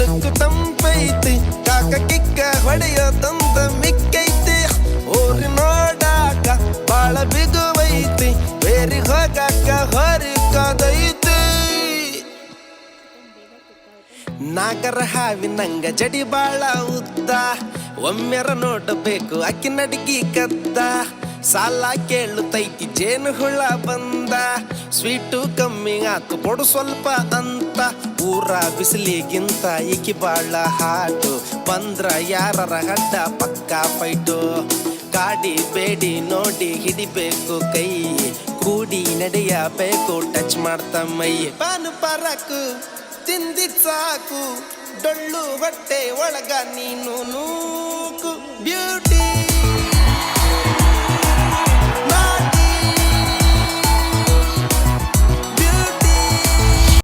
look ತಂಪೈತಿ ಕಾಕ ಕಿಕ್ಕ ಹೊಡೆಯೋ ತಂದ ಮಿಕ್ಕೈತಿ ಊರಿ ನೋಡಾಕ ಬಾಳ ಬಿಗುವೈತಿ ಬೇರಿ ಹೋಗಾಕ ಹೊರಿಕದೈತಿ ನಾಗರ ಹಾವಿನಂಗ ಜಡಿ ಬಾಳ ಉದ್ದ ಒಮ್ಮೆರ ನೋಡಬೇಕು ಅಕ್ಕಿ ನಡಿಗಿ ಕದ್ದ ಸಾಲ ಕೇಳುತ್ತೈತಿ ಜೇನು ಹುಳ ಬಂದ ಸ್ವೀಟು ಕಮ್ಮಿ ಆತು ಕೊಡು ಸ್ವಲ್ಪ ಅಂತ ಊರ ಬಿಸಿಲಿಗಿಂತ ಈಕಿ ಬಾಳ ಹಾಟು ಬಂದ್ರ ಯಾರರ ಹಡ್ಡ ಪಕ್ಕ ಫೈಟು ಗಾಡಿ ಬೇಡಿ ನೋಡಿ ಹಿಡಿಬೇಕು ಕೈ ಕೂಡಿ ನಡೆಯಬೇಕು ಟಚ್ ಮಾಡ್ತ ಮೈ ಪಾನು ಪರಕು ತಿಂದಿದ್ ಸಾಕು ಡೊಳ್ಳು ಹೊಟ್ಟೆ ಒಳಗ ನೀನು ನೂಕು ಬ್ಯೂಟಿ